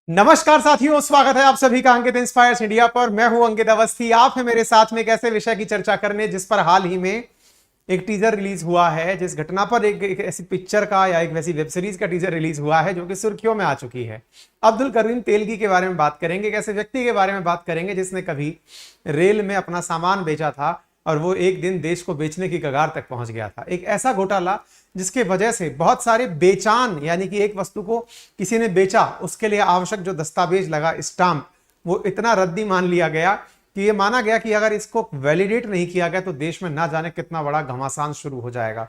नमस्कार साथियों, स्वागत है आप सभी का अंकित इंस्पायर्स इंडिया पर। मैं हूं अंकित अवस्थी। आप हैं मेरे साथ में एक ऐसे विषय की चर्चा करने जिस पर हाल ही में एक टीजर रिलीज हुआ है, जिस घटना पर एक ऐसी पिक्चर का या एक वैसी वेब सीरीज का टीजर रिलीज हुआ है जो कि सुर्खियों में आ चुकी है। अब्दुल करीम तेलगी के बारे में बात करेंगे, एक ऐसे व्यक्ति के बारे में बात करेंगे जिसने कभी रेल में अपना सामान बेचा था और वो एक दिन देश को बेचने की कगार तक पहुंच गया था। एक ऐसा घोटाला जिसके वजह से बहुत सारे बेचान, यानी कि एक वस्तु को किसी ने बेचा, उसके लिए आवश्यक जो दस्तावेज लगा, स्टाम्प, वो इतना रद्दी मान लिया गया कि ये माना गया कि अगर इसको वैलिडेट नहीं किया गया तो देश में ना जाने कितना बड़ा घमासान शुरू हो जाएगा।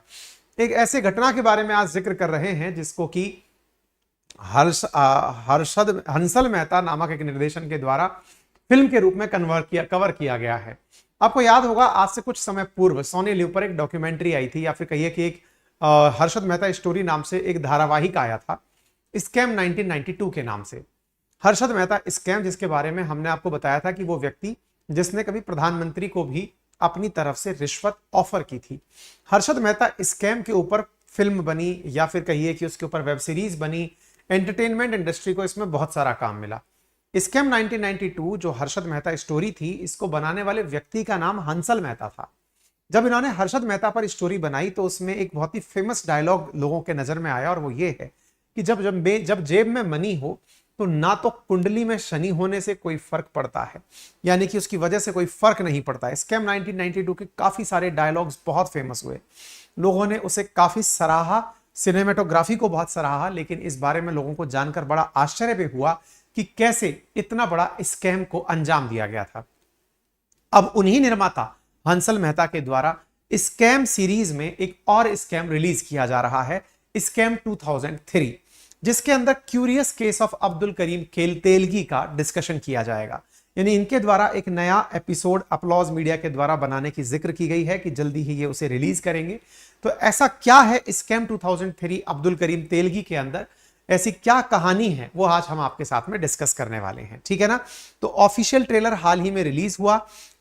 एक ऐसे घटना के बारे में आज जिक्र कर रहे हैं जिसको कि हर्षद हंसल मेहता नामक एक निर्देशन के द्वारा फिल्म के रूप में कवर किया गया है। आपको याद होगा, आज से कुछ समय पूर्व सोनी लिव पर एक डॉक्यूमेंट्री आई थी, या फिर कहिए कि एक हर्षद मेहता स्टोरी नाम से एक धारावाहिक आया था, स्कैम 1992 के नाम से। हर्षद मेहता स्कैम, जिसके बारे में हमने आपको बताया था कि वो व्यक्ति जिसने कभी प्रधानमंत्री को भी अपनी तरफ से रिश्वत ऑफर की थी। हर्षद मेहता स्कैम के ऊपर फिल्म बनी, या फिर कहिए कि उसके ऊपर वेब सीरीज बनी। एंटरटेनमेंट इंडस्ट्री को इसमें बहुत सारा काम मिला। स्कैम 1992 जो हर्षद मेहता स्टोरी थी, इसको बनाने वाले व्यक्ति का नाम हंसल मेहता था। जब इन्होंने हर्षद मेहता पर स्टोरी बनाई तो उसमें एक बहुत ही फेमस डायलॉग लोगों के नजर में आया, और वो ये है कि जब जेब में मनी हो तो ना तो कुंडली में शनि होने से कोई फर्क पड़ता है, यानी कि उसकी वजह से कोई फर्क नहीं पड़ता है। स्कैम 1992 के काफी सारे डायलॉग्स बहुत फेमस हुए, लोगों ने उसे काफी सराहा, सिनेमेटोग्राफी को बहुत सराहा, लेकिन इस बारे में लोगों को जानकर बड़ा आश्चर्य भी हुआ कि कैसे इतना बड़ा स्कैम को अंजाम दिया गया था। अब उन्हीं निर्माता हंसल मेहता के द्वारा स्कैम सीरीज में एक और स्कैम रिलीज किया जा रहा है, स्कैम 2003, जिसके अंदर curious case of Abdul Karim Telgi का डिस्कशन किया जाएगा। यानी इनके द्वारा एक नया एपिसोड अपलॉज मीडिया के द्वारा बनाने की जिक्र की गई है कि जल्दी ही ये उसे रिलीज करेंगे। तो ऐसा क्या है स्कैम 2003 अब्दुल करीम तेलगी के अंदर, ऐसी क्या कहानी है, वो आज हम आपके साथ में डिस्कस करने वाले हैं, ठीक है ना। तो ऑफिशियल ट्रेलर हाल ही में रिलीज हुआ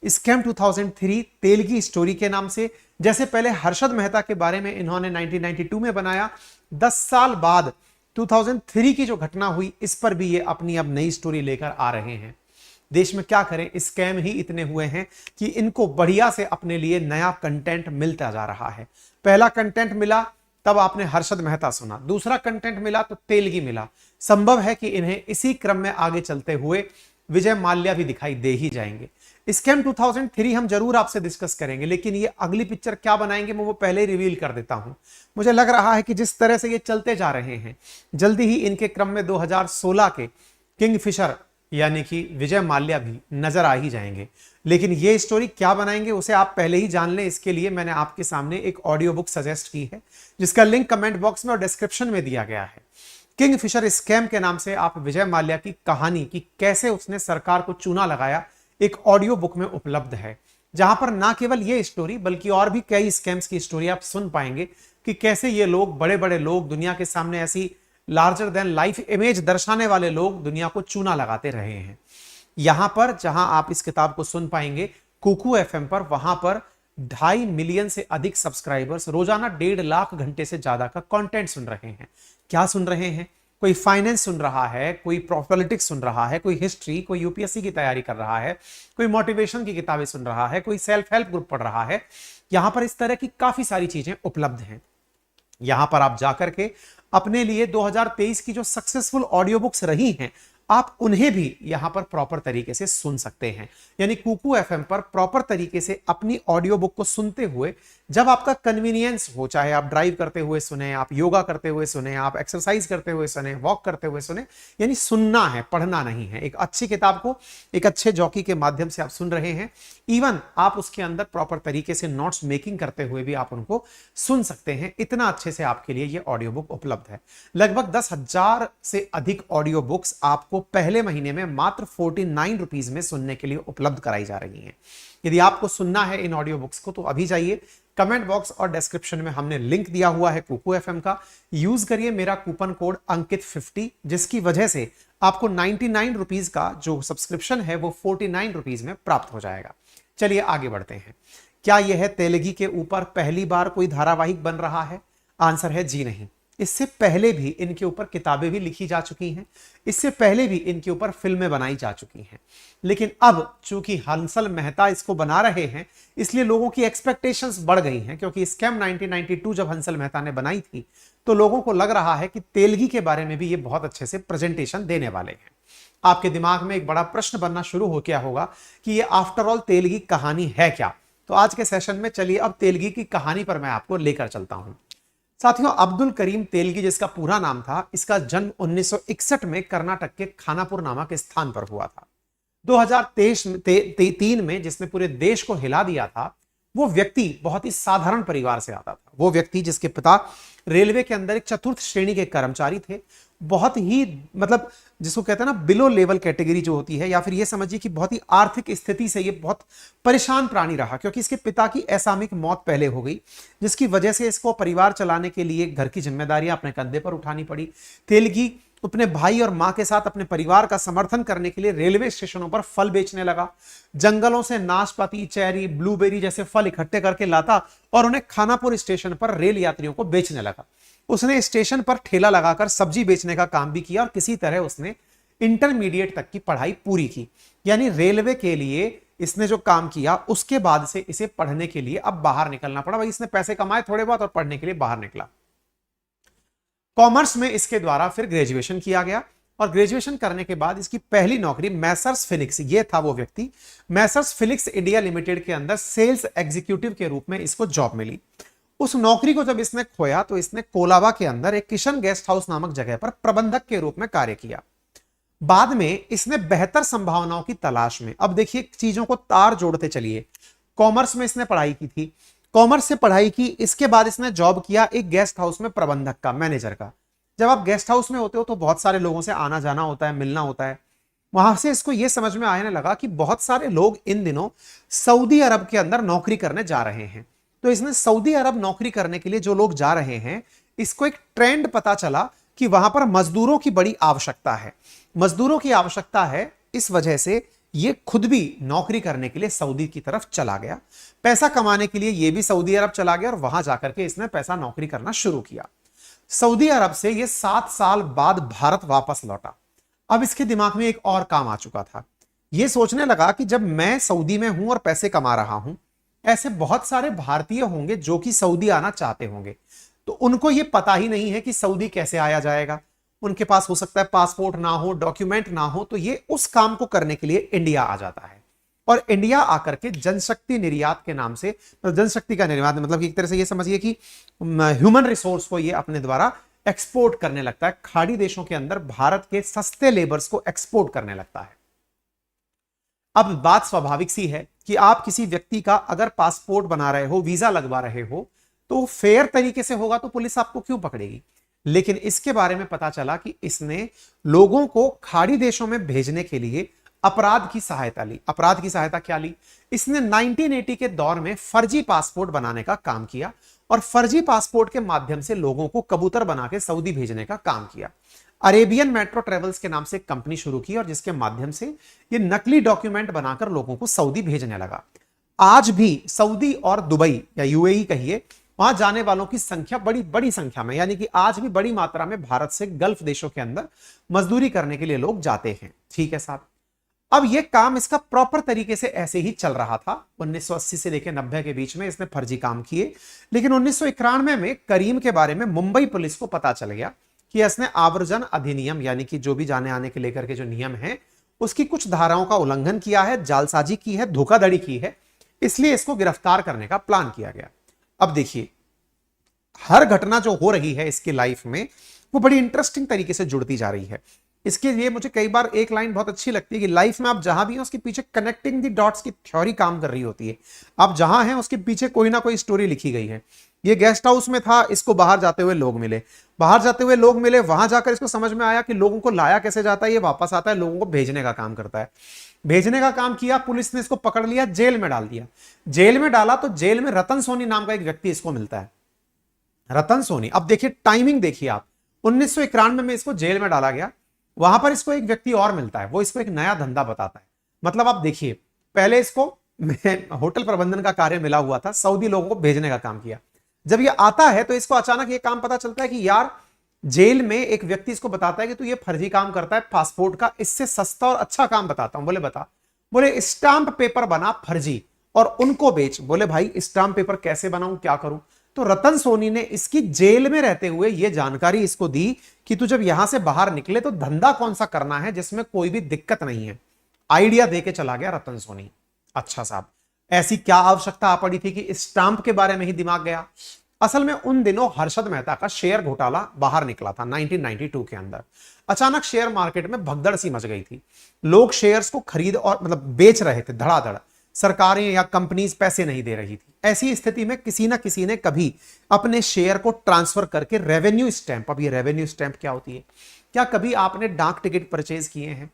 स्कैम 2003 तेलगी स्टोरी के नाम से। जैसे पहले हर्षद मेहता के बारे में इन्होंने 1992 में बनाया, 10 साल बाद 2003 की जो घटना हुई, इस पर भी ये अपनी अब नई स्टोरी लेकर आ रहे हैं। देश में क्या करें, स्कैम ही इतने हुए हैं कि इनको बढ़िया से अपने लिए नया कंटेंट मिलता जा रहा है। पहला कंटेंट मिला तब आपने हर्षद मेहता सुना, दूसरा कंटेंट मिला तो तेलगी मिला। संभव है कि इन्हें इसी क्रम में आगे चलते हुए विजय माल्या भी दिखाई दे ही जाएंगे। स्कैम 2003 हम जरूर आपसे डिस्कस करेंगे, लेकिन ये अगली पिक्चर क्या बनाएंगे मैं वो पहले ही रिवील कर देता हूं। मुझे लग रहा है कि जिस तरह से ये चलते जा रहे हैं, जल्दी ही इनके क्रम में 2016 के किंगफिशर यानी कि विजय माल्या भी नजर आ ही जाएंगे। लेकिन ये स्टोरी क्या बनाएंगे उसे आप पहले ही जान लें, इसके लिए मैंने आपके सामने एक ऑडियो बुक सजेस्ट की है, जिसका लिंक कमेंट बॉक्स में और डिस्क्रिप्शन में दिया गया है। किंगफिशर स्कैम के नाम से आप विजय माल्या की कहानी कि कैसे उसने सरकार को चूना लगाया, एक ऑडियो बुक में उपलब्ध है, जहां पर ना केवल ये स्टोरी बल्कि और भी कई स्कैम्स की स्टोरी आप सुन पाएंगे कि कैसे ये लोग, बड़े बड़े लोग, दुनिया के सामने ऐसी लार्जर देन लाइफ इमेज दर्शाने वाले लोग दुनिया को चूना लगाते रहे हैं। यहां पर जहां आप इस किताब को सुन पाएंगे कुकू एफएम पर, वहां पर 2.5 मिलियन से अधिक सब्सक्राइबर्स रोजाना 1.5 लाख घंटे से ज्यादा का कंटेंट सुन रहे हैं। क्या सुन रहे हैं? कोई फाइनेंस सुन रहा है, कोई पॉलिटिक्स सुन रहा है, कोई हिस्ट्री, कोई यूपीएससी की तैयारी कर रहा है, कोई मोटिवेशन की किताबें सुन रहा है, कोई सेल्फ हेल्प ग्रुप पढ़ रहा है। यहां पर इस तरह की काफी सारी चीजें उपलब्ध हैं। यहां पर आप जाकर के अपने लिए 2023 की जो सक्सेसफुल ऑडियो बुक्स रही हैं, आप उन्हें भी यहां पर प्रॉपर तरीके से सुन सकते हैं। यानी कुकू एफएम पर प्रॉपर तरीके से अपनी ऑडियो बुक को सुनते हुए, जब आपका कन्वीनियंस हो, चाहे आप ड्राइव करते हुए सुने, आप योगा करते हुए सुने, आप एक्सरसाइज करते हुए सुने, वॉक करते हुए सुने, यानी सुनना है, पढ़ना नहीं है। एक अच्छी किताब को एक अच्छे जॉकी के माध्यम से आप सुन रहे हैं। इवन आप उसके अंदर प्रॉपर तरीके से नोट्स मेकिंग करते हुए भी आप उनको सुन सकते हैं। इतना अच्छे से आपके लिए ये ऑडियो बुक उपलब्ध है। लगभग 10,000 से अधिक ऑडियो बुक्स आपको पहले महीने में मात्र 49 रुपीज में सुनने के लिए उपलब्ध कराई जा रही हैं। यदि आपको सुनना है इन ऑडियो बुक्स को तो अभी जाइए, कमेंट बॉक्स और डिस्क्रिप्शन में हमने लिंक दिया हुआ है कुकू एफएम का। यूज करिए मेरा कूपन कोड अंकित50, जिसकी वजह से आपको 99 रुपीज का जो सब्सक्रिप्शन है वो 49 रुपीज में प्राप्त हो जाएगा। चलिए आगे बढ़ते हैं। क्या यह तेलगी के ऊपर पहली बार कोई धारावाहिक बन रहा है? आंसर है जी नहीं। इससे पहले भी इनके ऊपर किताबें भी लिखी जा चुकी हैं, इससे पहले भी इनके ऊपर फिल्में बनाई जा चुकी हैं। लेकिन अब चूंकि हंसल मेहता इसको बना रहे हैं, इसलिए लोगों की एक्सपेक्टेशंस बढ़ गई हैं, क्योंकि स्कैम 1992 जब हंसल मेहता ने बनाई थी तो लोगों को लग रहा है कि तेलगी के बारे में भी ये बहुत अच्छे से प्रेजेंटेशन देने वाले हैं। आपके दिमाग में एक बड़ा प्रश्न बनना शुरू हो गया होगा कि ये आफ्टर ऑल तेलगी कहानी है क्या। तो आज के सेशन में चलिए अब तेलगी की कहानी पर मैं आपको लेकर चलता हूं। साथियों, अब्दुल करीम तेलगी जिसका पूरा नाम था, इसका जन्म 1961 में कर्नाटक के खानापुर नामक स्थान पर हुआ था। 2003 में जिसने पूरे देश को हिला दिया था, वो व्यक्ति बहुत ही साधारण परिवार से आता था। वो व्यक्ति जिसके पिता रेलवे के अंदर एक चतुर्थ श्रेणी के कर्मचारी थे, बहुत ही मतलब जिसको कहते हैं ना बिलो लेवल कैटेगरी जो होती है, या फिर ये समझिए कि बहुत ही आर्थिक स्थिति से ये बहुत परेशान प्राणी रहा, क्योंकि इसके पिता की असामयिक मौत पहले हो गई, जिसकी वजह से इसको परिवार चलाने के लिए घर की जिम्मेदारियां अपने कंधे पर उठानी पड़ी। तेलगी अपने भाई और मां के साथ अपने परिवार का समर्थन करने के लिए रेलवे स्टेशनों पर फल बेचने लगा। जंगलों से नाशपाती, चेरी, ब्लूबेरी जैसे फल इकट्ठे करके लाता और उन्हें खानापुर स्टेशन पर रेल यात्रियों को बेचने लगा। उसने स्टेशन पर ठेला लगाकर सब्जी बेचने का काम भी किया और किसी तरह उसने इंटरमीडिएट तक की पढ़ाई पूरी की। यानी रेलवे के लिए इसने जो काम किया उसके बाद से इसे पढ़ने के लिए अब बाहर निकलना पड़ा। भाई इसने पैसे कमाए थोड़े बहुत और पढ़ने के लिए बाहर निकला। कॉमर्स में इसके द्वारा फिर ग्रेजुएशन किया गया और ग्रेजुएशन करने के बाद इसकी पहली नौकरी मैसर्स फिनिक्स, ये था वो व्यक्ति, मैसर्स फिनिक्स इंडिया लिमिटेड के अंदर सेल्स एग्जीक्यूटिव के रूप में इसको जॉब मिली। उस नौकरी को जब इसने खोया तो इसने कोलाबा के अंदर एक किशन गेस्ट हाउस नामक जगह पर प्रबंधक के रूप में कार्य किया। बाद में इसने बेहतर संभावनाओं की तलाश में, अब देखिए चीजों को तार जोड़ते चलिए, कॉमर्स में इसने पढ़ाई की थी, कॉमर्स से पढ़ाई की, इसके बाद इसने जॉब किया एक गेस्ट हाउस में प्रबंधक का, मैनेजर का। जब आप गेस्ट हाउस में होते हो तो बहुत सारे लोगों से आना जाना होता है, मिलना होता है। वहां से इसको यह समझ में आने लगा कि बहुत सारे लोग इन दिनों सऊदी अरब के अंदर नौकरी करने जा रहे हैं। तो इसने सऊदी अरब नौकरी करने के लिए जो लोग जा रहे हैं, इसको एक ट्रेंड पता चला कि वहां पर मजदूरों की बड़ी आवश्यकता है। मजदूरों की आवश्यकता है, इस वजह से ये खुद भी नौकरी करने के लिए सऊदी की तरफ चला गया। पैसा कमाने के लिए ये भी सऊदी अरब चला गया और वहां जाकर के इसने पैसा नौकरी करना शुरू किया। सऊदी अरब से ये 7 साल बाद भारत वापस लौटा। अब इसके दिमाग में एक और काम आ चुका था। ये सोचने लगा कि जब मैं सऊदी में हूं और पैसे कमा रहा हूं, ऐसे बहुत सारे भारतीय होंगे जो कि सऊदी आना चाहते होंगे, तो उनको ये पता ही नहीं है कि सऊदी कैसे आया जाएगा। उनके पास हो सकता है पासपोर्ट ना हो, डॉक्यूमेंट ना हो, तो ये उस काम को करने के लिए इंडिया आ जाता है और इंडिया आकर के जनशक्ति निर्यात के नाम से, जनशक्ति का निर्यात मतलब एक तरह से ये समझिए कि ह्यूमन रिसोर्स को ये अपने द्वारा एक्सपोर्ट करने लगता है। खाड़ी देशों के अंदर भारत के सस्ते लेबर्स को एक्सपोर्ट करने लगता है। अब बात स्वाभाविक सी है कि आप किसी व्यक्ति का अगर पासपोर्ट बना रहे हो, वीजा लगवा रहे हो, तो फेयर तरीके से होगा तो पुलिस आपको क्यों पकड़ेगी। लेकिन इसके बारे में पता चला कि इसने लोगों को खाड़ी देशों में भेजने के लिए अपराध की सहायता ली। अपराध की सहायता क्या ली? इसने 1980 के दौर में फर्जी पासपोर्ट बनाने का काम किया और फर्जी पासपोर्ट के माध्यम से लोगों को कबूतर बना के सऊदी भेजने का काम किया। अरेबियन मेट्रो ट्रेवल्स के नाम से एक कंपनी शुरू की और जिसके माध्यम से ये नकली डॉक्यूमेंट बनाकर लोगों को सऊदी भेजने लगा। आज भी सऊदी और दुबई या यूएई कहिए, वहां जाने वालों की संख्या बड़ी बड़ी संख्या में, यानी कि आज भी बड़ी मात्रा में भारत से गल्फ देशों के अंदर मजदूरी करने के लिए लोग जाते हैं। ठीक है साहब, अब यह काम इसका प्रॉपर तरीके से ऐसे ही चल रहा था। 1980 से लेकर 90 के बीच में इसने फर्जी काम किए, लेकिन 1991 में करीम के बारे में मुंबई पुलिस को पता चल गया कि इसने आवर्जन अधिनियम, यानी कि जो भी जाने आने के लेकर के जो नियम है, उसकी कुछ धाराओं का उल्लंघन किया है, जालसाजी की है, धोखाधड़ी की है, इसलिए इसको गिरफ्तार करने का प्लान किया गया। अब देखिए, हर घटना जो हो रही है इसकी लाइफ में वो बड़ी इंटरेस्टिंग तरीके से जुड़ती जा रही है। इसके लिए मुझे कई बार एक लाइन बहुत अच्छी लगती है कि लाइफ में आप जहां भी हैं उसके पीछे कनेक्टिंग द डॉट्स की थ्योरी काम कर रही होती है। आप जहां हैं उसके पीछे कोई ना कोई स्टोरी लिखी गई है। ये गेस्ट हाउस में था, इसको बाहर जाते हुए लोग मिले, वहां जाकर इसको समझ में आया कि लोगों को लाया कैसे जाता है, ये वापस आता है, लोगों को भेजने का काम करता है। भेजने का काम किया, पुलिस ने इसको पकड़ लिया, जेल में डाल दिया। जेल में डाला तो जेल में रतन सोनी नाम का एक व्यक्ति इसको मिलता है। रतन सोनी, अब देखिए टाइमिंग देखिए आप, 1991 में इसको जेल में डाला गया, वहां पर इसको एक व्यक्ति और मिलता है, वो इसको एक नया धंधा बताता है। मतलब आप देखिए, पहले इसको होटल प्रबंधन का कार्य मिला हुआ था, सऊदी लोगों को भेजने का काम किया। जब ये आता है तो इसको अचानक ये काम पता चलता है कि यार जेल में एक व्यक्ति इसको बताता है कि तू ये फर्जी काम करता है पासपोर्ट का, इससे सस्ता और अच्छा काम बताता हूं। बोले बता। बोले स्टाम्प पेपर बना फर्जी और उनको बेच। बोले भाई स्टाम्प पेपर कैसे बनाऊं, क्या करूं? तो रतन सोनी ने इसकी जेल में रहते हुए यह जानकारी इसको दी कि तू जब यहां से बाहर निकले तो धंधा कौन सा करना है जिसमें कोई भी दिक्कत नहीं है। आइडिया देके चला गया रतन सोनी। अच्छा साहब, ऐसी क्या आवश्यकता आ पड़ी थी कि स्टाम्प के बारे में ही दिमाग गया? असल में उन दिनों हर्षद मेहता का शेयर घोटाला बाहर निकला था 1992 के अंदर। अचानक शेयर मार्केट में भगदड़ सी मच गई थी। लोग शेयर्स को खरीद और मतलब बेच रहे थे धड़ाधड़। सरकारें या कंपनीज पैसे नहीं दे रही थी। ऐसी स्थिति में किसी ना किसी ने कभी अपने शेयर को ट्रांसफर करके रेवेन्यू स्टैंप, अब ये रेवेन्यू स्टैंप क्या होती है? क्या कभी आपने डाक टिकट परचेज किए हैं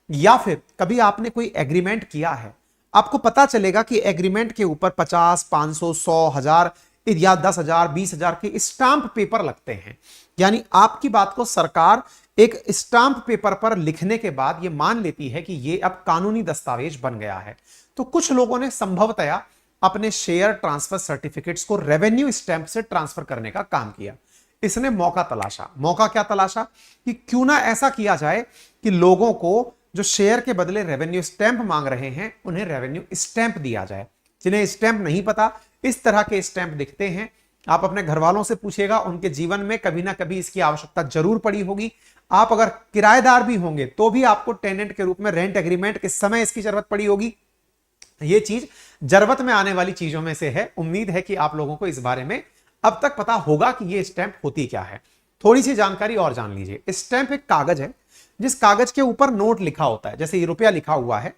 या फिर कभी आपने कोई एग्रीमेंट किया है? आपको पता चलेगा कि एग्रीमेंट के ऊपर 50, 500, 100, 1000 या 10,000, 20,000 के स्टाम्प पेपर लगते हैं। यानी आपकी बात को सरकार एक स्टाम्प पेपर पर लिखने के बाद यह मान लेती है कि यह अब कानूनी दस्तावेज बन गया है। तो कुछ लोगों ने संभवतया अपने शेयर ट्रांसफर सर्टिफिकेट्स को रेवेन्यू स्टैंप से ट्रांसफर करने का काम किया। इसने मौका तलाशा। मौका क्या तलाशा? कि क्यों ना ऐसा किया जाए कि लोगों को जो शेयर के बदले रेवेन्यू स्टैंप मांग रहे हैं उन्हें रेवेन्यू स्टैंप दिया जाए। जिन्हें स्टैंप नहीं पता, इस तरह के स्टैंप दिखते हैं। आप अपने घर वालों से पूछिएगा, उनके जीवन में कभी ना कभी इसकी आवश्यकता जरूर पड़ी होगी। आप अगर किराएदार भी होंगे तो भी आपको टेनेंट के रूप में रेंट एग्रीमेंट के समय इसकी जरूरत पड़ी होगी। यह चीज जरूरत में आने वाली चीजों में से है। उम्मीद है कि आप लोगों को इस बारे में अब तक पता होगा कि यह स्टैंप होती क्या है। थोड़ी सी जानकारी और जान लीजिए। स्टैंप एक कागज है जिस कागज के ऊपर नोट लिखा होता है। जैसे ये रुपया लिखा हुआ है,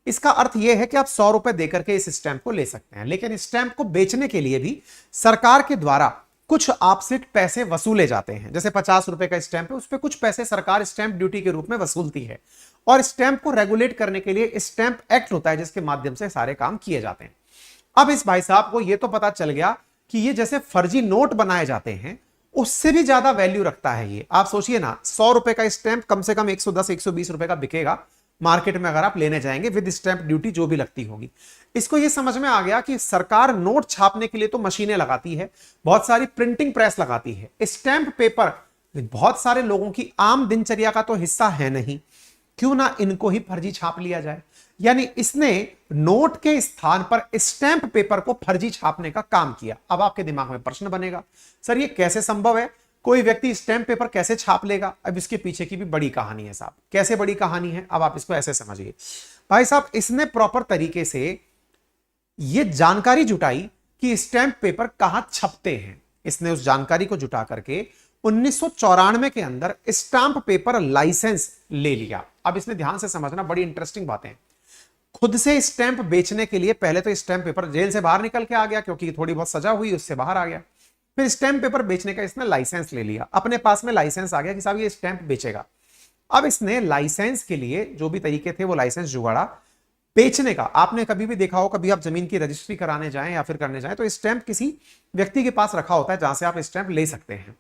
इसका अर्थ यह है कि आप 100 रुपए देकर के इस स्टैंप को ले सकते हैं। लेकिन इस स्टैंप को बेचने के लिए भी सरकार के द्वारा कुछ आपसे पैसे वसूले जाते हैं। जैसे 50 रुपए का स्टैंप है, उस पर कुछ पैसे सरकार स्टैंप ड्यूटी के रूप में वसूलती है। और स्टैंप को रेगुलेट करने के लिए स्टैंप एक्ट होता है जिसके माध्यम से सारे काम किए जाते हैं। अब इस भाई साहब को यह तो पता चल गया कि ये जैसे फर्जी नोट बनाए जाते हैं उससे भी ज्यादा वैल्यू रखता है ये। आप सोचिए ना, 100 रुपए का स्टैंप कम से कम 110, 120 रुपए का बिकेगा मार्केट में अगर आप लेने जाएंगे विद स्टैंप ड्यूटी जो भी लगती होगी। इसको ये समझ में आ गया कि सरकार नोट छापने के लिए तो मशीनें लगाती है, बहुत सारी प्रिंटिंग प्रेस लगाती है। स्टैंप पेपर बहुत सारे लोगों की आम दिनचर्या का तो हिस्सा है नहीं, क्यों ना इनको ही फर्जी छाप लिया जाए। यानी इसने नोट के स्थान पर स्टैंप पेपर को फर्जी छापने का काम किया। अब आपके दिमाग में प्रश्न बनेगा, सर ये कैसे संभव है? कोई व्यक्ति स्टैंप पेपर कैसे छाप लेगा? अब इसके पीछे की भी बड़ी कहानी है साहब। कैसे बड़ी कहानी है? अब आप इसको ऐसे समझिए भाई साहब, इसने प्रॉपर तरीके से यह जानकारी जुटाई कि स्टैंप पेपर कहां छपते हैं। इसने उस जानकारी को जुटा करके 1994 के अंदर स्टाम्प पेपर लाइसेंस ले लिया। अब इसने ध्यान से समझना, बड़ी इंटरेस्टिंग बातें। खुद से स्टैंप बेचने के लिए पहले तो स्टैंप पेपर जेल से बाहर निकल के आ गया, क्योंकि थोड़ी बहुत सजा हुई, उससे बाहर आ गया। फिर स्टैंप पेपर बेचने का इसने लाइसेंस ले लिया। अपने पास में लाइसेंस आ गया कि साहब ये स्टैंप बेचेगा। अब इसने लाइसेंस के लिए जो भी तरीके थे वो लाइसेंस जुगाड़ा बेचने का। आपने कभी भी देखा हो, कभी आप जमीन की रजिस्ट्री कराने जाएं या फिर करने जाएं तो स्टैंप किसी व्यक्ति के पास रखा होता है जहां से आप स्टैंप ले सकते हैं।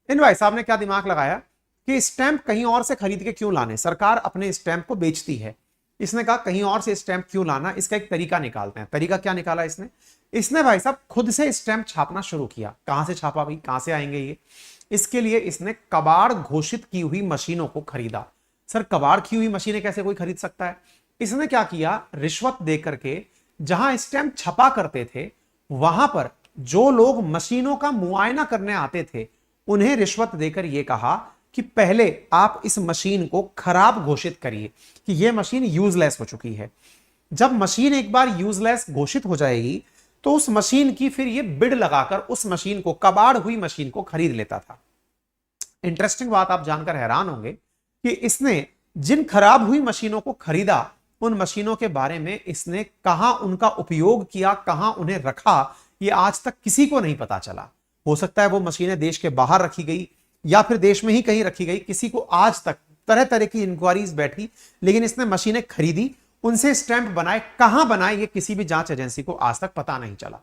इन भाई साहब ने क्या दिमाग लगाया कि स्टैंप कहीं और से खरीद के क्यों लाने, सरकार अपने स्टैंप को बेचती है। इसने कहा कहीं और से स्टैंप क्यों लाना, इसका एक तरीका निकालते हैं। तरीका क्या निकाला इसने? इसने भाई साहब खुद से स्टैंप छापना शुरू किया। कहां से छापा भाई, कहां से आएंगे ये? इसके लिए इसने कबाड़ घोषित की हुई मशीनों को खरीदा। सर कबाड़ की हुई मशीनें कैसे कोई खरीद सकता है? इसने क्या किया, रिश्वत दे करके जहां स्टैंप छपा करते थे वहां पर जो लोग मशीनों का मुआयना करने आते थे उन्हें रिश्वत देकर यह कहा कि पहले आप इस मशीन को खराब घोषित करिए कि यह मशीन यूजलेस हो चुकी है। जब मशीन एक बार यूजलेस घोषित हो जाएगी तो उस मशीन की फिर ये बिड लगाकर उस मशीन को, कबाड़ हुई मशीन को खरीद लेता था। इंटरेस्टिंग बात आप जानकर हैरान होंगे कि इसने जिन खराब हुई मशीनों को खरीदा उन मशीनों के बारे में इसने कहां उनका उपयोग किया, कहां उन्हें रखा, यह आज तक किसी को नहीं पता चला। हो सकता है वो मशीनें देश के बाहर रखी गई या फिर देश में ही कहीं रखी गई, किसी को आज तक तरह तरह की इंक्वायरीज बैठी, लेकिन इसने मशीनें खरीदी, उनसे स्टैंप बनाए। कहां बनाए ये किसी भी जांच एजेंसी को आज तक पता नहीं चला।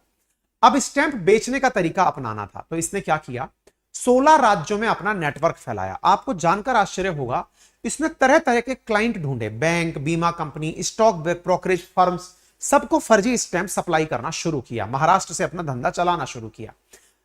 अब स्टैंप बेचने का तरीका अपनाना था तो इसने क्या किया, 16 राज्यों में अपना नेटवर्क फैलाया। आपको जानकर आश्चर्य होगा, इसने तरह तरह के क्लाइंट ढूंढे, बैंक, बीमा कंपनी, स्टॉक ब्रोकरेज फर्म्स, सबको फर्जी स्टैंप सप्लाई करना शुरू किया। महाराष्ट्र से अपना धंधा चलाना शुरू किया।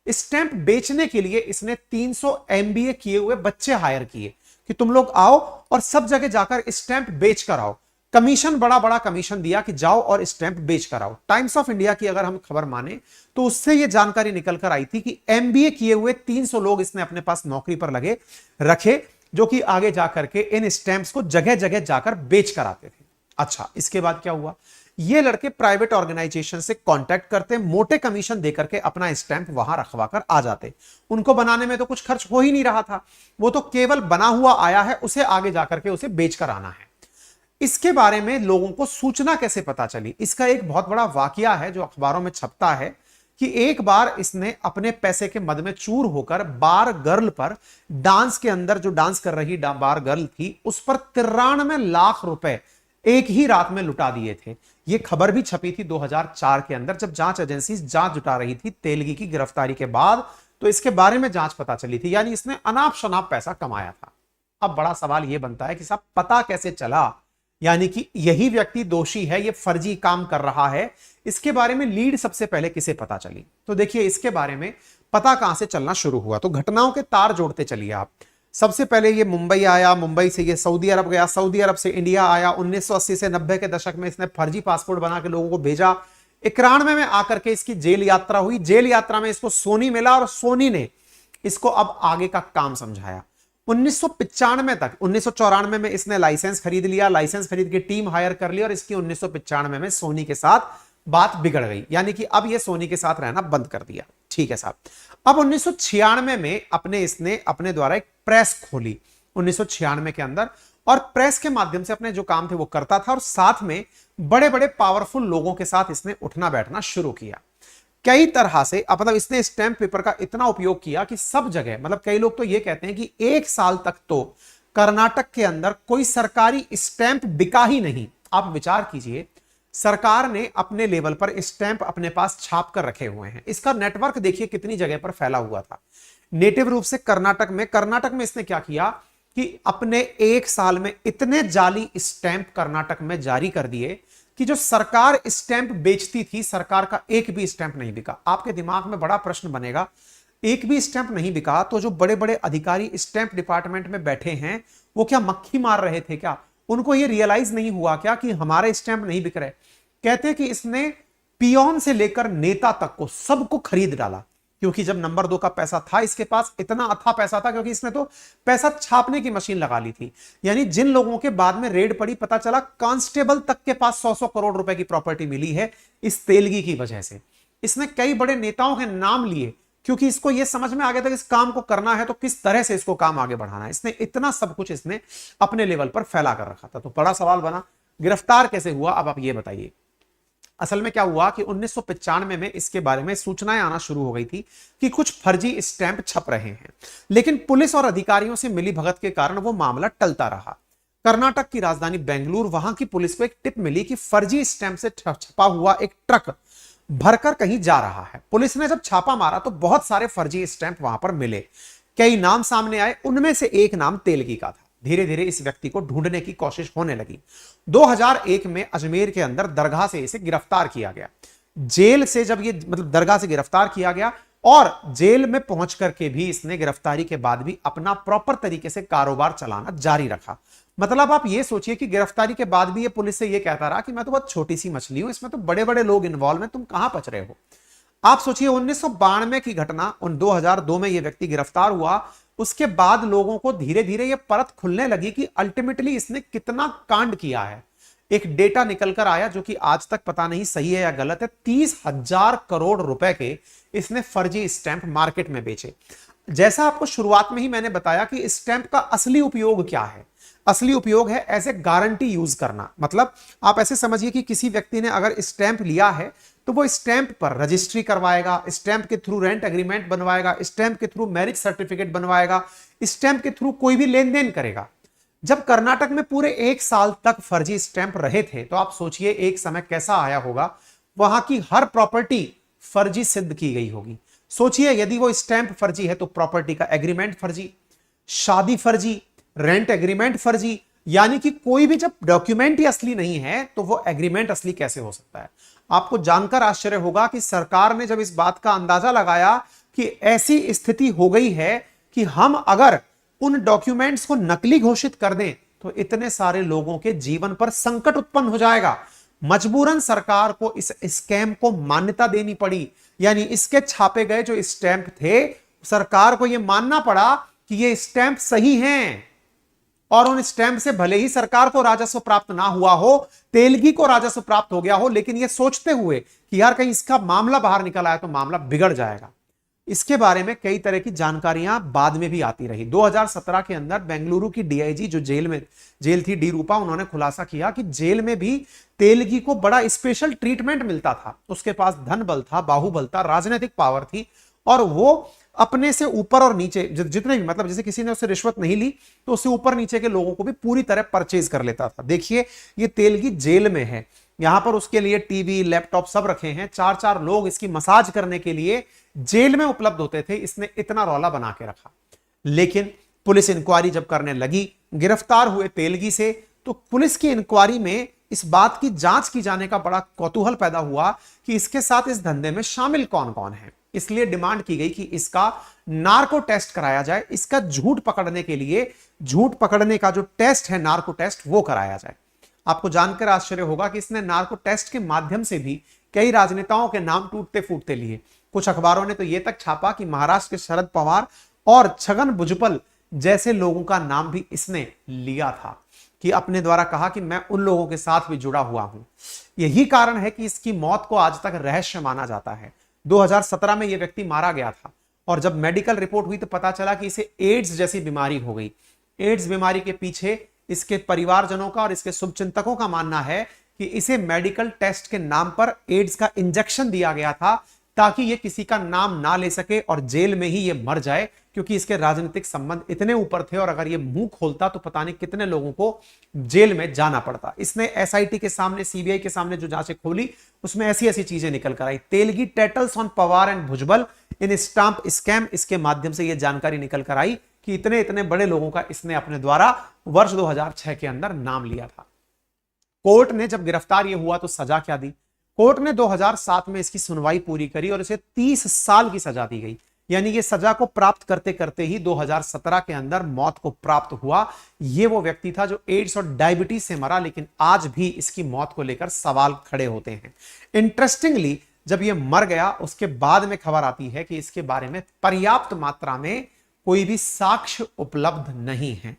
स्टैंप बेचने के लिए इसने 300 एमबीए किए हुए बच्चे हायर किए कि तुम लोग आओ और सब जगह जाकर स्टैंप बेच कर आओ। कमीशन, बड़ा बड़ा कमीशन दिया कि जाओ और स्टैंप बेच कर आओ। टाइम्स ऑफ इंडिया की अगर हम खबर माने तो उससे यह जानकारी निकल कर आई थी कि एमबीए किए हुए 300 लोग इसने अपने पास नौकरी पर लगे रखे, जो कि आगे जाकर के इन स्टैंप्स को जगह जगह जाकर बेच कर आते थे। अच्छा, इसके बाद क्या हुआ? ये लड़के प्राइवेट ऑर्गेनाइजेशन से कांटेक्ट करते, मोटे कमीशन देकर के अपना स्टैंप वहां रखवा कर आ जाते। उनको बनाने में तो कुछ खर्च हो ही नहीं रहा था, वो तो केवल बना हुआ आया है, उसे आगे जाकर के उसे बेचकर आना है। इसके बारे में लोगों को सूचना कैसे पता चली? इसका एक बहुत बड़ा वाकया है जो अखबारों में छपता है कि एक बार इसने अपने पैसे के मद में चूर होकर बार गर्ल पर, डांस के अंदर जो डांस कर रही बार गर्ल थी, उस पर 93 लाख रुपए एक ही रात में लुटा दिए थे। यह खबर भी छपी थी 2004 के अंदर, जब जांच एजेंसी जांच जुटा रही थी तेलगी की गिरफ्तारी के बाद, तो इसके बारे में जांच पता चली थी। यानी इसने अनाप शनाप पैसा कमाया था। अब बड़ा सवाल यह बनता है कि साहब पता कैसे चला, यानी कि यही व्यक्ति दोषी है, ये फर्जी काम कर रहा है। इसके बारे में लीड सबसे पहले किसे पता चली? तो देखिए, इसके बारे में पता कहां से चलना शुरू हुआ, तो घटनाओं के तार जोड़ते चलिए आप। सबसे पहले ये मुंबई आया, मुंबई से ये सऊदी अरब गया, सऊदी अरब से इंडिया आया। 1980 से 90 के दशक में इसने फर्जी पासपोर्ट बना के लोगों को भेजा। 91 में आकर के इसकी जेल यात्रा हुई। जेल यात्रा में इसको सोनी मिला और सोनी ने इसको अब आगे का काम समझाया। 1995 तक, 1994 में इसने लाइसेंस खरीद लिया, लाइसेंस खरीद के टीम हायर कर ली और इसकी 1995 में सोनी के साथ बात बिगड़ गई, यानी कि अब ये सोनी के साथ रहना बंद कर दिया। ठीक है साहब। अब 1996 में इसने अपने द्वारा एक प्रेस खोली 1996 के अंदर, और प्रेस के माध्यम से अपने जो काम थे वो करता था, और साथ में बड़े बड़े पावरफुल लोगों के साथ इसने उठना बैठना शुरू किया कई तरह से। मतलब इसने स्टैंप पेपर का इतना उपयोग किया कि सब जगह, मतलब कई लोग तो ये कहते हैं कि 1 साल तक तो कर्नाटक के अंदर कोई सरकारी स्टैंप बिका ही नहीं। आप विचार कीजिए, सरकार ने अपने लेवल पर स्टैंप अपने पास छाप कर रखे हुए हैं। इसका नेटवर्क देखिए कितनी जगह पर फैला हुआ था। नेटिव रूप से कर्नाटक में इसने क्या किया कि अपने 1 साल में इतने जाली स्टैंप कर्नाटक में जारी कर दिए कि जो सरकार स्टैंप बेचती थी, सरकार का एक भी स्टैंप नहीं बिका। आपके दिमाग में बड़ा प्रश्न बनेगा, एक भी स्टैंप नहीं बिका तो जो बड़े बड़े अधिकारी स्टैंप डिपार्टमेंट में बैठे हैं वो क्या मक्खी मार रहे थे क्या? उनको ये रियलाइज नहीं हुआ क्या कि हमारे स्टैंप नहीं बिक रहे? कहते हैं कि इसने पियोन से लेकर नेता तक को सबको खरीद डाला, क्योंकि जब नंबर 2 का पैसा था इसके पास, इतना अथा पैसा था, क्योंकि इसने तो पैसा छापने की मशीन लगा ली थी। यानी जिन लोगों के बाद में रेड पड़ी, पता चला कांस्टेबल तक के पास 100-100 करोड़ रुपए की प्रॉपर्टी मिली है इस तेलगी की वजह से। इसने कई बड़े नेताओं के नाम लिए, क्योंकि इसको यह समझ में आ गया था कि इस काम को करना है तो किस तरह से इसको काम आगे बढ़ाना है। इसने इतना सब कुछ इसने अपने लेवल पर फैला कर रखा था। तो बड़ा सवाल बना, गिरफ्तार कैसे हुआ? अब आप ये बताइए। असल में क्या हुआ कि 1995 में इसके बारे में सूचनाएं आना शुरू हो गई थी कि कुछ फर्जी स्टैंप छप रहे हैं, लेकिन पुलिस और अधिकारियों से मिली भगत के कारण वो मामला टलता रहा। कर्नाटक की राजधानी बेंगलुरु, वहां की पुलिस को एक टिप मिली कि फर्जी स्टैंप से छपा हुआ एक ट्रक भरकर कहीं जा रहा है। पुलिस ने जब छापा मारा तो बहुत सारे फर्जी स्टैंप वहां पर मिले। कई नाम सामने आए, उनमें से एक नाम तेलगी का था। धीरे धीरे इस व्यक्ति को ढूंढने की कोशिश होने लगी। 2001 में अजमेर के अंदर दरगाह से इसे गिरफ्तार किया गया। जेल से जब ये दरगाह से गिरफ्तार किया गया, और जेल में पहुंच करके भी इसने गिरफ्तारी के बाद भी अपना प्रॉपर तरीके से कारोबार चलाना जारी रखा। मतलब आप ये सोचिए कि गिरफ्तारी के बाद भी ये पुलिस से ये कहता रहा कि मैं तो बहुत छोटी सी मछली हूं, इसमें तो बड़े बड़े लोग इन्वॉल्व हैं, तुम कहां बच रहे हो। आप सोचिए 1992 की घटना, 2002 में यह व्यक्ति गिरफ्तार हुआ। उसके बाद लोगों को धीरे धीरे यह परत खुलने लगी कि अल्टीमेटली इसने कितना कांड किया है। एक डेटा निकल कर आया जो कि आज तक पता नहीं सही है या गलत है। 30,000 करोड़ रुपए के इसने फर्जी स्टैंप मार्केट में बेचे। जैसा आपको शुरुआत में ही मैंने बताया कि स्टैंप का असली उपयोग क्या है। असली उपयोग है एज ए गारंटी यूज करना। मतलब आप ऐसे समझिए कि किसी व्यक्ति ने अगर स्टैंप लिया है तो वो स्टैंप पर रजिस्ट्री करवाएगा, स्टैंप के थ्रू रेंट एग्रीमेंट बनवाएगा, स्टैंप के थ्रू मैरिज सर्टिफिकेट बनवाएगा, स्टैंप के थ्रू कोई भी लेन देन करेगा। जब कर्नाटक में पूरे 1 साल तक फर्जी स्टैंप रहे थे तो आप सोचिए एक समय कैसा आया होगा, वहां की हर प्रॉपर्टी फर्जी सिद्ध की गई होगी। सोचिए यदि वो स्टैंप फर्जी है तो प्रॉपर्टी का एग्रीमेंट फर्जी, शादी फर्जी, रेंट एग्रीमेंट फर्जी। यानी कि कोई भी जब डॉक्यूमेंट ही असली नहीं है तो वो एग्रीमेंट असली कैसे हो सकता है। आपको जानकर आश्चर्य होगा कि सरकार ने जब इस बात का अंदाजा लगाया कि ऐसी स्थिति हो गई है कि हम अगर उन डॉक्यूमेंट्स को नकली घोषित कर दें तो इतने सारे लोगों के जीवन पर संकट उत्पन्न हो जाएगा। मजबूरन सरकार को इस स्कैम को मान्यता देनी पड़ी, यानी इसके छापे गए जो स्टैंप थे, सरकार को यह मानना पड़ा कि ये स्टैंप सही हैं, और उन स्टैंप से भले ही सरकार को राजस्व प्राप्त ना हुआ हो, तेलगी को राजस्व प्राप्त हो गया हो, लेकिन यह सोचते हुए कि यार कहीं इसका मामला बाहर निकल आया तो मामला बिगड़ जाएगा। इसके बारे में कई तरह की जानकारियां बाद में भी आती रही। 2017 के अंदर बेंगलुरु की डीआईजी जो जेल थी डी रूपा, उन्होंने खुलासा किया कि जेल में भी तेलगी को बड़ा स्पेशल ट्रीटमेंट मिलता था। उसके पास धन बल था, बाहुबल था, राजनीतिक पावर थी, और वो अपने से ऊपर और नीचे जितने भी, मतलब जैसे किसी ने उससे रिश्वत नहीं ली तो उससे ऊपर नीचे के लोगों को भी पूरी तरह परचेज कर लेता था। देखिए ये तेलगी जेल में है, यहां पर उसके लिए टीवी लैपटॉप सब रखे हैं, 4-4 लोग इसकी मसाज करने के लिए जेल में उपलब्ध होते थे। इसने इतना रौला बना के रखा। लेकिन पुलिस इंक्वायरी जब करने लगी, गिरफ्तार हुए तेलगी से, तो पुलिस की इंक्वायरी में इस बात की जांच की जाने का बड़ा कौतूहल पैदा हुआ कि इसके साथ इस धंधे में शामिल कौन कौन है। इसलिए डिमांड की गई कि इसका नार्को टेस्ट कराया जाए, इसका झूठ पकड़ने के लिए, झूठ पकड़ने का जो टेस्ट है नार्को टेस्ट, वो कराया जाए। आपको जानकर आश्चर्य होगा कि इसने नार्को टेस्ट के माध्यम से भी कई राजनेताओं के नाम टूटते फूटते लिए। कुछ अखबारों ने तो यह तक छापा कि महाराष्ट्र के शरद पवार और छगन भुजबल जैसे लोगों का नाम भी इसने लिया था, कि अपने द्वारा कहा कि मैं उन लोगों के साथ भी जुड़ा हुआ हूं। यही कारण है कि इसकी मौत को आज तक रहस्य माना जाता है। 2017 में यह व्यक्ति मारा गया था, और जब मेडिकल रिपोर्ट हुई तो पता चला कि इसे एड्स जैसी बीमारी हो गई। एड्स बीमारी के पीछे इसके परिवारजनों का और इसके शुभचिंतकों का मानना है कि इसे मेडिकल टेस्ट के नाम पर एड्स का इंजेक्शन दिया गया था, ताकि ये किसी का नाम ना ले सके और जेल में ही ये मर जाए, क्योंकि इसके राजनीतिक संबंध इतने ऊपर थे, और अगर ये मुंह खोलता तो पता नहीं कितने लोगों को जेल में जाना पड़ता। इसने एसआईटी के सामने, सीबीआई के सामने जो जांचें खोली, उसमें ऐसी ऐसी चीजें निकल कर आई। Telgi tattles on Pawar and Bhujbal in stamp scam, इसके माध्यम से यह जानकारी निकल कर आई कि इतने इतने बड़े लोगों का इसने अपने द्वारा वर्ष 2006 के अंदर नाम लिया था। कोर्ट ने जब गिरफ्तार ये हुआ तो सजा क्या दी? कोर्ट ने 2007 में इसकी सुनवाई पूरी करी और इसे 30 साल की सजा दी गई। यानी ये सजा को प्राप्त करते करते ही 2017 के अंदर मौत को प्राप्त हुआ। ये वो व्यक्ति था जो एड्स और डायबिटीज से मरा, लेकिन आज भी इसकी मौत को लेकर सवाल खड़े होते हैं। इंटरेस्टिंगली, जब ये मर गया उसके बाद में खबर आती है कि इसके बारे में पर्याप्त मात्रा में कोई भी साक्ष्य उपलब्ध नहीं है।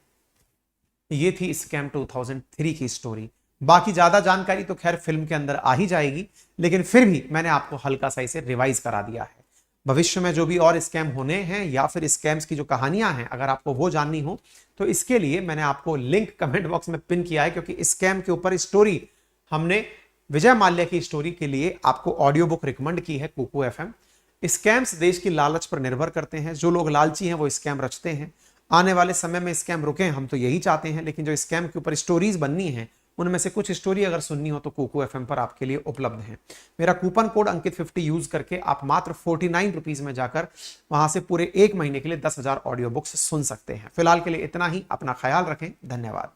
ये थी स्कैम 2003 की स्टोरी। बाकी ज्यादा जानकारी तो खैर फिल्म के अंदर आ ही जाएगी, लेकिन फिर भी मैंने आपको हल्का सा इसे रिवाइज करा दिया है। भविष्य में जो भी और स्कैम होने हैं या फिर स्कैम्स की जो कहानियां हैं, अगर आपको वो जाननी हो तो इसके लिए मैंने आपको लिंक कमेंट बॉक्स में पिन किया है, क्योंकि स्कैम के ऊपर स्टोरी हमने विजय माल्या की स्टोरी के लिए आपको ऑडियो बुक रिकमेंड की है कुकू एफएम। स्कैम्स देश की लालच पर निर्भर करते हैं। जो लोग लालची हैं वो स्कैम रचते हैं। आने वाले समय में स्कैम रुकें, हम तो यही चाहते हैं। लेकिन जो स्कैम के ऊपर स्टोरीज बननी है, उनमें से कुछ स्टोरी अगर सुननी हो तो कुकू एफएम पर आपके लिए उपलब्ध है। मेरा कूपन कोड अंकित 50 यूज करके आप मात्र 49 रुपीज में जाकर वहां से पूरे 1 महीने के लिए 10,000 ऑडियो बुक्स सुन सकते हैं। फिलहाल के लिए इतना ही। अपना ख्याल रखें। धन्यवाद।